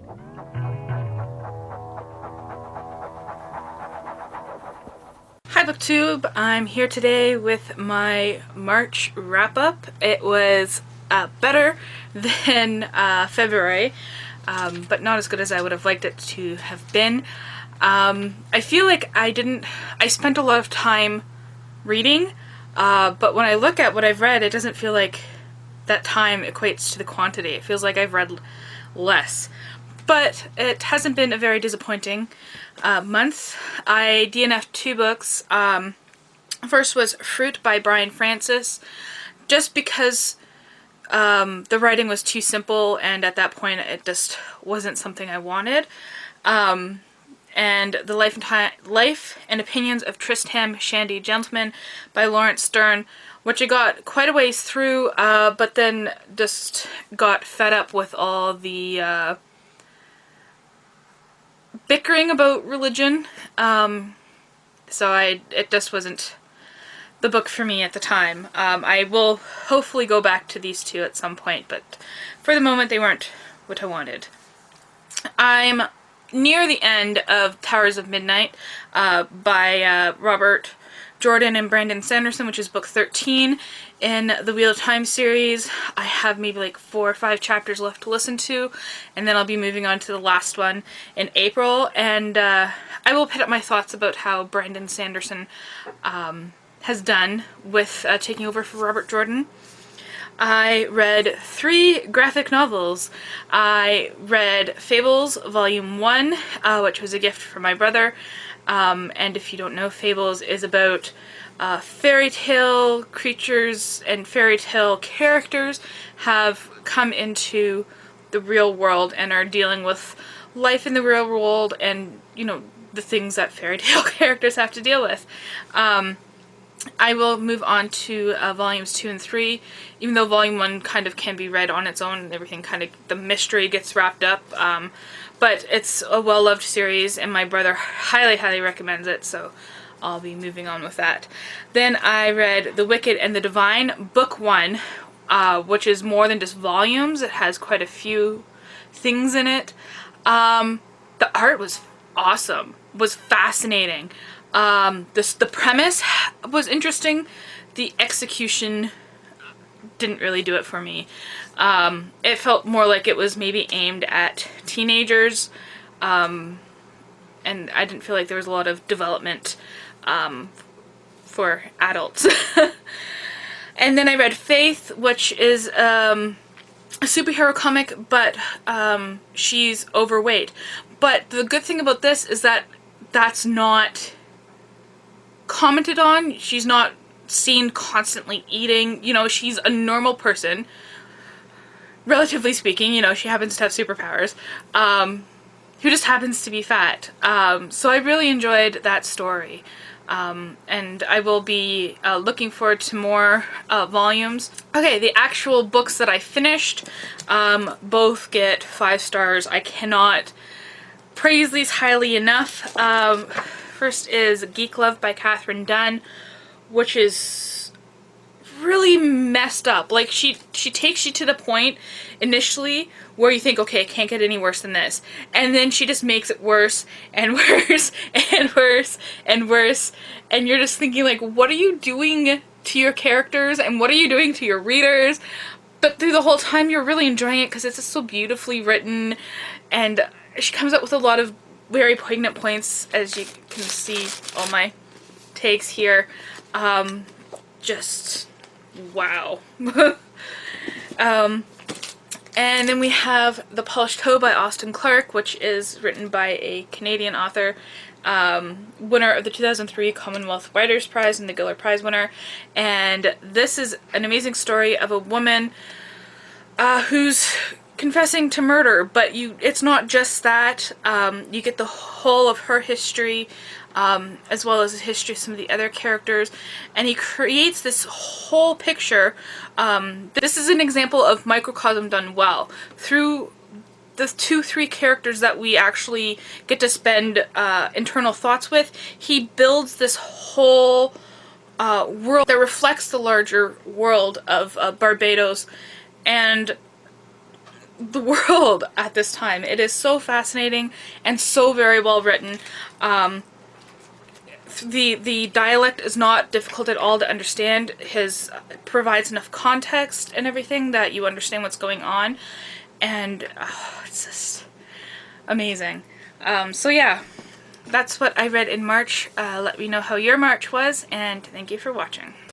Hi Booktube, I'm here today with my March wrap-up. It was better than February, but not as good as I would have liked it to have been. I feel like I spent a lot of time reading, but when I look at what I've read, it doesn't feel like that time equates to the quantity. It feels like I've read less. But it hasn't been a very disappointing month. I DNF'd 2 books. First was Fruit by Brian Francis, just because the writing was too simple, and at that point it just wasn't something I wanted. And The Life and Opinions of Tristram Shandy Gentleman by Laurence Sterne, which I got quite a ways through, but then just got fed up with all the bickering about religion, so it just wasn't the book for me at the time. I will hopefully go back to these 2 at some point, but for the moment they weren't what I wanted. I'm near the end of Towers of Midnight by Robert Jordan and Brandon Sanderson, which is book 13 in the Wheel of Time series. I have maybe like 4 or 5 chapters left to listen to, and then I'll be moving on to the last one in April, and I will put up my thoughts about how Brandon Sanderson has done with taking over for Robert Jordan. I read 3 graphic novels. I read Fables Volume 1, which was a gift from my brother. And if you don't know, Fables is about fairy tale creatures and fairy tale characters have come into the real world and are dealing with life in the real world and, you know, the things that fairy tale characters have to deal with. I will move on to volumes 2 and 3, even though volume 1 kind of can be read on its own and everything kind of, the mystery gets wrapped up. But it's a well-loved series, and my brother highly recommends it, so I'll be moving on with that. Then I read The Wicked and the Divine, book 1, which is more than just volumes. It has quite a few things in it. The art was awesome, was fascinating. The premise was interesting. The execution didn't really do it for me. It felt more like it was maybe aimed at teenagers, and I didn't feel like there was a lot of development for adults. And then I read Faith, which is a superhero comic, but she's overweight. But the good thing about this is that that's not commented on. She's not seen constantly eating. You know, she's a normal person, relatively speaking. You know, she happens to have superpowers, who just happens to be fat. So I really enjoyed that story, and I will be looking forward to more volumes. Okay, the actual books that I finished both get 5 stars. I cannot praise these highly enough. First is Geek Love by Catherine Dunn, which is really messed up. Like, she takes you to the point initially where you think, okay, it can't get any worse than this, and then she just makes it worse and worse and worse and worse, and you're just thinking, like, what are you doing to your characters and what are you doing to your readers? But through the whole time you're really enjoying it because it's just so beautifully written, and she comes up with a lot of very poignant points, as you can see all my takes here. Just wow. And then we have The Polished Hoe by Austin Clarke, which is written by a Canadian author, winner of the 2003 Commonwealth Writers' Prize and the Giller Prize winner. And this is an amazing story of a woman who's confessing to murder, but it's not just that. You get the whole of her history, as well as the history of some of the other characters, and he creates this whole picture. This is an example of microcosm done well. Through the 2-3 characters that we actually get to spend internal thoughts with, he builds this whole world that reflects the larger world of Barbados, and the world at this time. It is so fascinating and so very well written. The dialect is not difficult at all to understand. His provides enough context and everything that you understand what's going on, and it's just amazing. So yeah, that's what I read in March. Let me know how your March was, and thank you for watching.